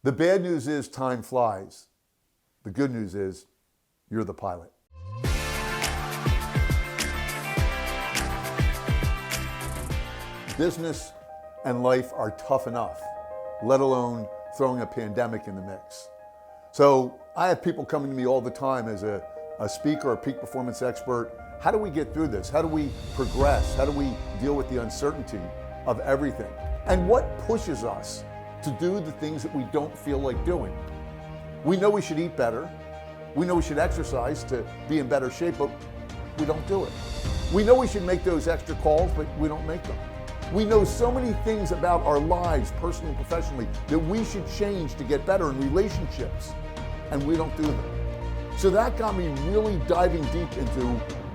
The bad news is time flies. The good news is you're the pilot. Business and life are tough enough, let alone throwing a pandemic in the mix. So I have people coming to me all the time as a speaker, a peak performance expert. How do we get through this? How do we progress? How do we deal with the uncertainty of everything? And what pushes us to do the things that we don't feel like doing? We know we should eat better. We know we should exercise to be in better shape, but we don't do it. We know we should make those extra calls, but we don't make them. We know so many things about our lives, personally and professionally, that we should change to get better in relationships, and we don't do them. So that got me really diving deep into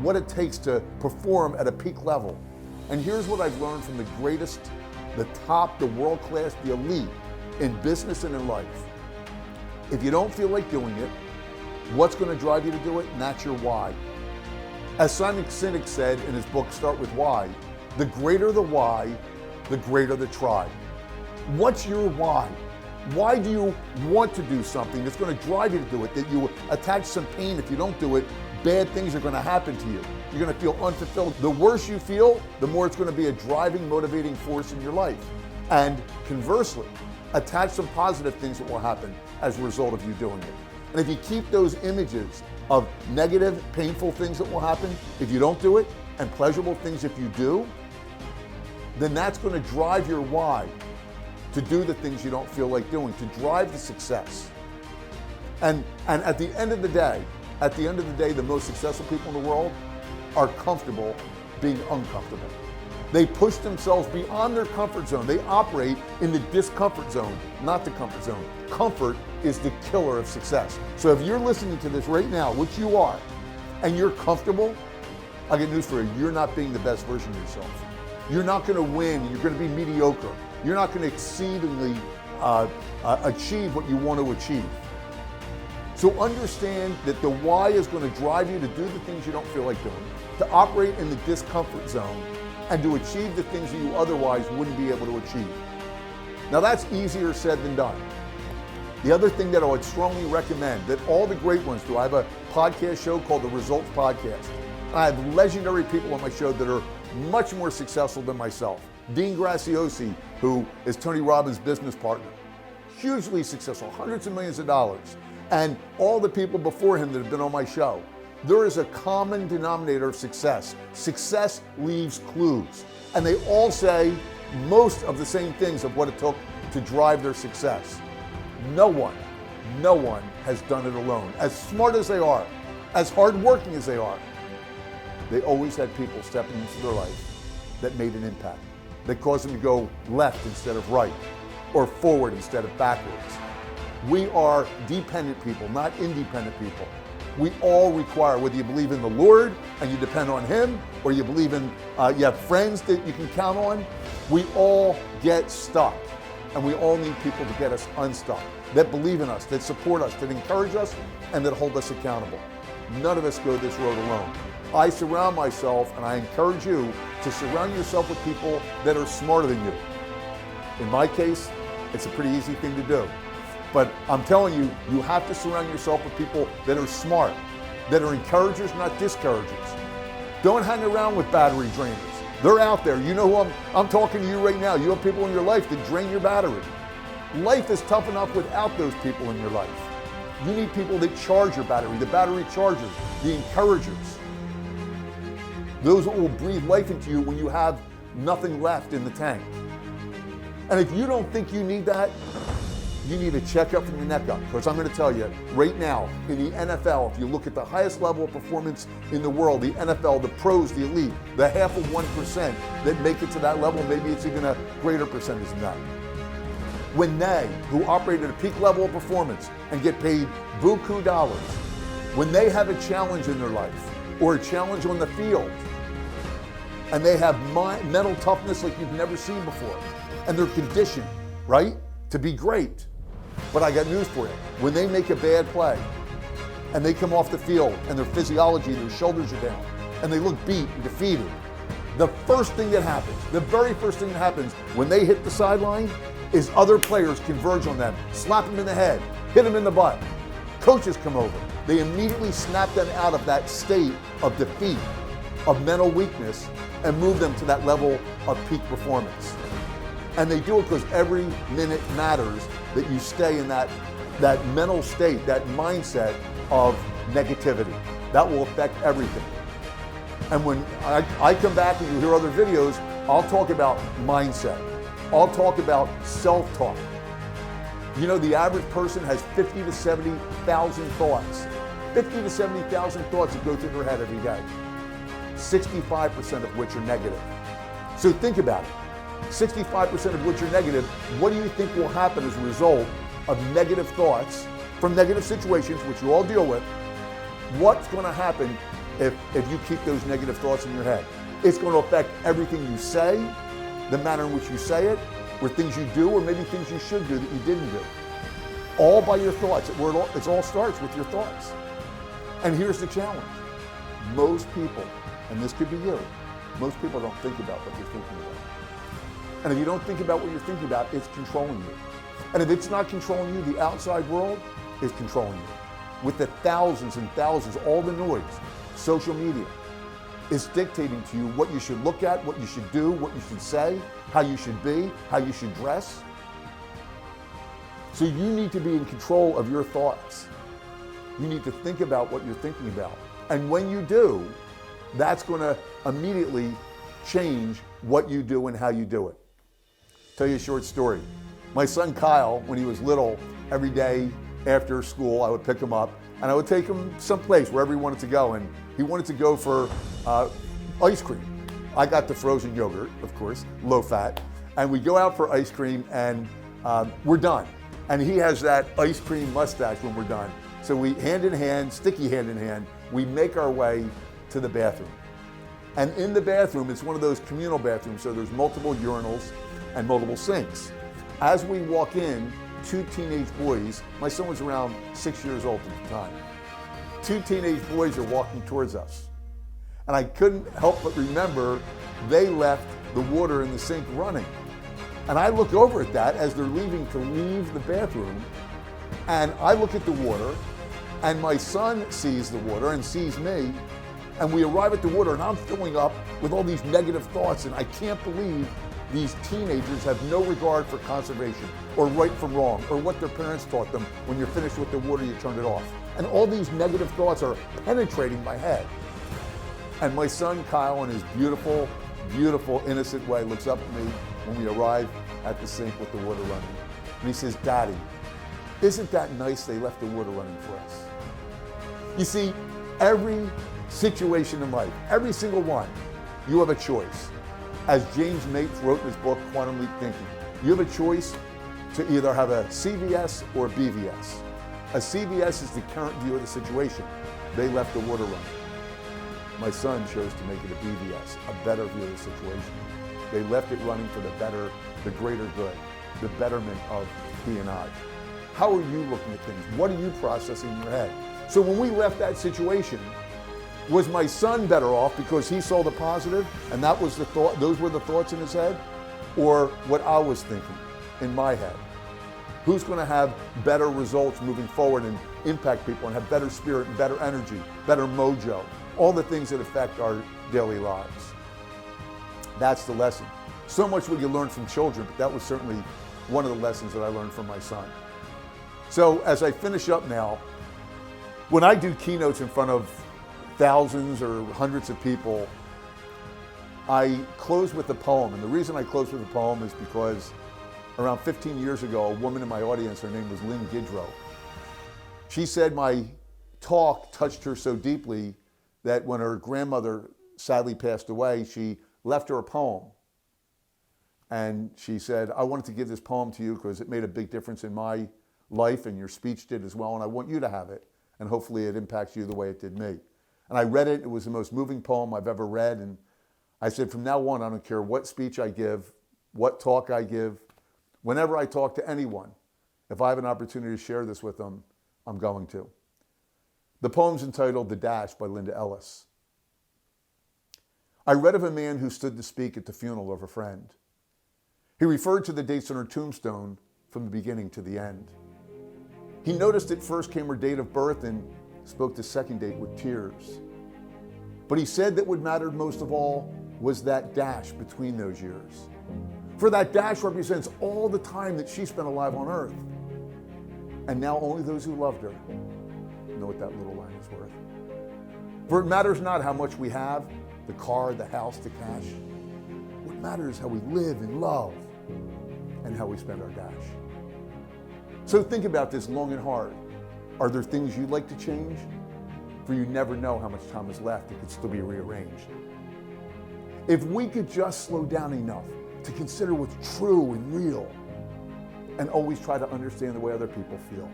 what it takes to perform at a peak level. And here's what I've learned from the greatest, the top, the world class, the elite in business and in life. If you don't feel like doing it, what's going to drive you to do it? And that's your why. As Simon Sinek said in his book, Start With Why, the greater the why, the greater the try. What's your why? Why do you want to do something that's going to drive you to do it, that you attach some pain if you don't do it? Bad things are going to happen to you. You're going to feel unfulfilled. The worse you feel, the more it's going to be a driving, motivating force in your life. And conversely, attach some positive things that will happen as a result of you doing it. And if you keep those images of negative, painful things that will happen if you don't do it, and pleasurable things if you do, then that's going to drive your why to do the things you don't feel like doing, to drive the success. And at the end of the day, the most successful people in the world are comfortable being uncomfortable. They push themselves beyond their comfort zone. They operate in the discomfort zone, not the comfort zone. Comfort is the killer of success. So if you're listening to this right now, which you are, and you're comfortable, I got news for you. You're not being the best version of yourself. You're not going to win. You're going to be mediocre. You're not going to exceedingly achieve what you want to achieve. So understand that the why is going to drive you to do the things you don't feel like doing, to operate in the discomfort zone, and to achieve the things that you otherwise wouldn't be able to achieve. Now that's easier said than done. The other thing that I would strongly recommend that all the great ones do, I have a podcast show called The Results Podcast. I have legendary people on my show that are much more successful than myself. Dean Graziosi, who is Tony Robbins' business partner, hugely successful, hundreds of millions of dollars. And all the people before him that have been on my show. There is a common denominator of success. Success leaves clues. And they all say most of the same things of what it took to drive their success. No one has done it alone. As smart as they are, as hardworking as they are, they always had people stepping into their life that made an impact, that caused them to go left instead of right, or forward instead of backwards. We are dependent people, not independent people. We all require, whether you believe in the Lord and you depend on Him, or you believe in, you have friends that you can count on, we all get stuck. And we all need people to get us unstuck, that believe in us, that support us, that encourage us, and that hold us accountable. None of us go this road alone. I surround myself, and I encourage you to surround yourself with people that are smarter than you. In my case, it's a pretty easy thing to do. But I'm telling you, you have to surround yourself with people that are smart, that are encouragers, not discouragers. Don't hang around with battery drainers. They're out there. You know who I'm talking to you right now. You have people in your life that drain your battery. Life is tough enough without those people in your life. You need people that charge your battery, the battery chargers, the encouragers. Those will breathe life into you when you have nothing left in the tank. And if you don't think you need that, you need a checkup from your neck up. Because I'm going to tell you, right now, in the NFL, if you look at the highest level of performance in the world, the NFL, the pros, the elite, the half of 1% that make it to that level, maybe it's even a greater percentage than that. When they, who operate at a peak level of performance and get paid buku dollars, when they have a challenge in their life or a challenge on the field, and they have mental toughness like you've never seen before, and they're conditioned, right, to be great. But I got news for you. When they make a bad play and they come off the field and their physiology, their shoulders are down, and they look beat and defeated, the first thing that happens, the very first thing that happens when they hit the sideline is other players converge on them, slap them in the head, hit them in the butt. Coaches come over. They immediately snap them out of that state of defeat, of mental weakness, and move them to that level of peak performance. And they do it because every minute matters that you stay in that mental state, that mindset of negativity. That will affect everything. And when I come back and you hear other videos, I'll talk about mindset. I'll talk about self-talk. You know, the average person has 50 to 70,000 thoughts. 50 to 70,000 thoughts that go through their head every day. 65% of which are negative. So think about it. 65% of which are negative. What do you think will happen as a result of negative thoughts from negative situations, which you all deal with? What's going to happen if you keep those negative thoughts in your head? It's going to affect everything you say, the manner in which you say it, or things you do, or maybe things you should do that you didn't do. All by your thoughts. It all starts with your thoughts. And here's the challenge. Most people, and this could be you, most people don't think about what they're thinking about. And if you don't think about what you're thinking about, it's controlling you. And if it's not controlling you, the outside world is controlling you. With the thousands and thousands, all the noise, social media is dictating to you what you should look at, what you should do, what you should say, how you should be, how you should dress. So you need to be in control of your thoughts. You need to think about what you're thinking about. And when you do, that's going to immediately change what you do and how you do it. Tell you a short story. My son Kyle, when he was little, every day after school, I would pick him up and I would take him someplace wherever he wanted to go. And he wanted to go for ice cream. I got the frozen yogurt, of course, low fat. And we go out for ice cream and we're done. And he has that ice cream mustache when we're done. So we, hand in hand, sticky hand in hand, we make our way to the bathroom. And in the bathroom, it's one of those communal bathrooms, so there's multiple urinals and multiple sinks. As we walk in, two teenage boys, my son was around 6 years old at the time. Two teenage boys are walking towards us. And I couldn't help but remember they left the water in the sink running. And I look over at that as they're leaving to leave the bathroom. And I look at the water, and my son sees the water and sees me. And we arrive at the water, and I'm filling up with all these negative thoughts, and I can't believe these teenagers have no regard for conservation or right from wrong or what their parents taught them. When you're finished with the water, you turn it off. And all these negative thoughts are penetrating my head. And my son Kyle, in his beautiful, beautiful, innocent way, looks up at me when we arrive at the sink with the water running. And he says, "Daddy, isn't that nice they left the water running for us?" You see, every situation in life, every single one, you have a choice. As James Mates wrote in his book, Quantum Leap Thinking, you have a choice to either have a CVS or a BVS. A CVS is the current view of the situation. They left the water running. My son chose to make it a BVS, a better view of the situation. They left it running for the better, the greater good, the betterment of he and I. How are you looking at things? What are you processing in your head? So when we left that situation, was my son better off because he saw the positive and that was the thought, those were the thoughts in his head? Or what I was thinking in my head? Who's going to have better results moving forward and impact people and have better spirit and better energy, better mojo, all the things that affect our daily lives? That's the lesson. So much we can learn from children, but that was certainly one of the lessons that I learned from my son. So as I finish up now, when I do keynotes in front of thousands or hundreds of people, I close with a poem. And the reason I close with a poem is because around 15 years ago, a woman in my audience, her name was Lynn Gidrow. She said my talk touched her so deeply that when her grandmother sadly passed away, she left her a poem. And she said, "I wanted to give this poem to you because it made a big difference in my life and your speech did as well, and I want you to have it. And hopefully it impacts you the way it did me." And I read it. It was the most moving poem I've ever read. And I said, from now on, I don't care what speech I give, what talk I give, whenever I talk to anyone, if I have an opportunity to share this with them, I'm going to. The poem's entitled "The Dash" by Linda Ellis. I read of a man who stood to speak at the funeral of a friend. He referred to the dates on her tombstone from the beginning to the end. He noticed at first came her date of birth and spoke the second date with tears. But he said that what mattered most of all was that dash between those years. For that dash represents all the time that she spent alive on earth. And now only those who loved her know what that little line is worth. For it matters not how much we have, the car, the house, the cash. What matters is how we live and love and how we spend our dash. So think about this long and hard. Are there things you'd like to change? For you never know how much time is left. It could still be rearranged. If we could just slow down enough to consider what's true and real and always try to understand the way other people feel.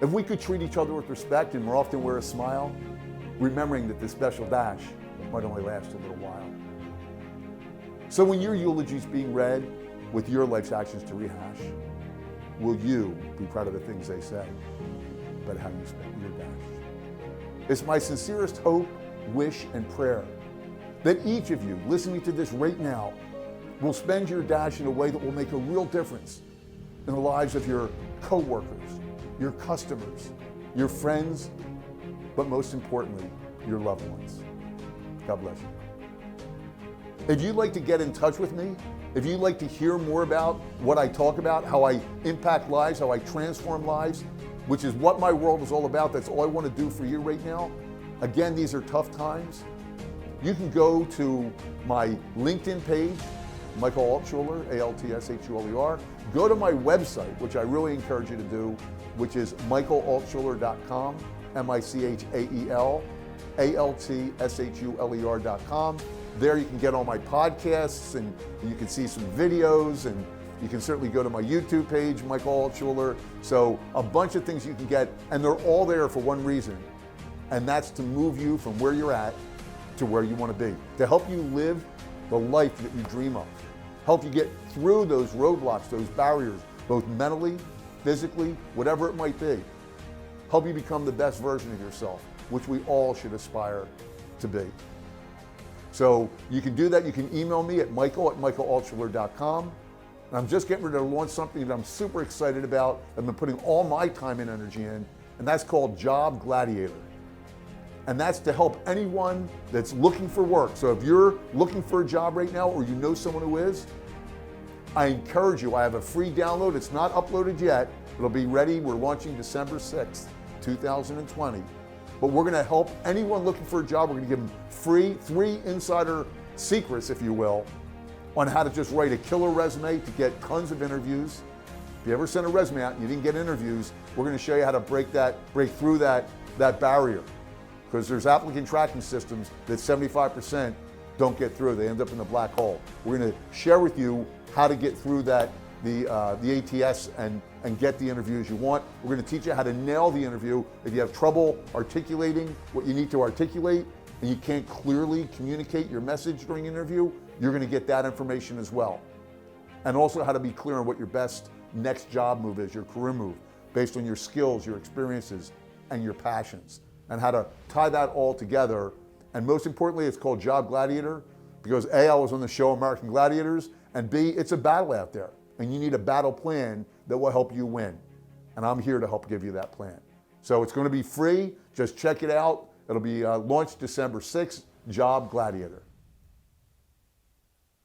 If we could treat each other with respect and more often wear a smile, remembering that this special dash might only last a little while. So when your eulogy is being read with your life's actions to rehash, will you be proud of the things they say, but how you spent your dash? It's my sincerest hope, wish, and prayer that each of you listening to this right now will spend your dash in a way that will make a real difference in the lives of your coworkers, your customers, your friends, but most importantly, your loved ones. God bless you. If you'd like to get in touch with me, if you'd like to hear more about what I talk about, how I impact lives, how I transform lives, which is what my world is all about, that's all I want to do for you right now. Again, these are tough times. You can go to my LinkedIn page, Michael Altshuler, ALTSHULER. Go to my website, which I really encourage you to do, which is michaelaltshuler.com, MichaelAltshuler.com. There you can get all my podcasts and you can see some videos, and you can certainly go to my YouTube page, Michael Altshuler. So a bunch of things you can get, and they're all there for one reason, and that's to move you from where you're at to where you want to be, to help you live the life that you dream of, help you get through those roadblocks, those barriers, both mentally, physically, whatever it might be. Help you become the best version of yourself, which we all should aspire to be. So you can do that. You can email me at michael@michaelaltshuler.com. I'm just getting ready to launch something that I'm super excited about. I've been putting all my time and energy in, and that's called Job Gladiator. And that's to help anyone that's looking for work. So if you're looking for a job right now, or you know someone who is, I encourage you. I have a free download. It's not uploaded yet. It'll be ready. We're launching December 6th, 2020. But we're going to help anyone looking for a job. We're going to give them free 3 insider secrets, if you will, on how to just write a killer resume to get tons of interviews. If you ever sent a resume out and you didn't get interviews, we're going to show you how to break through that barrier. Because there's applicant tracking systems that 75% don't get through. They end up in the black hole. We're going to share with you how to get through that, the ATS and get the interviews you want. We're going to teach you how to nail the interview. If you have trouble articulating what you need to articulate and you can't clearly communicate your message during an interview, you're going to get that information as well. And also how to be clear on what your best next job move is, your career move, based on your skills, your experiences, and your passions, and how to tie that all together. And most importantly, it's called Job Gladiator because A, I was on the show American Gladiators, and B, it's a battle out there. And you need a battle plan that will help you win. And I'm here to help give you that plan. So it's going to be free. Just check it out. It'll be launched December 6th, Job Gladiator.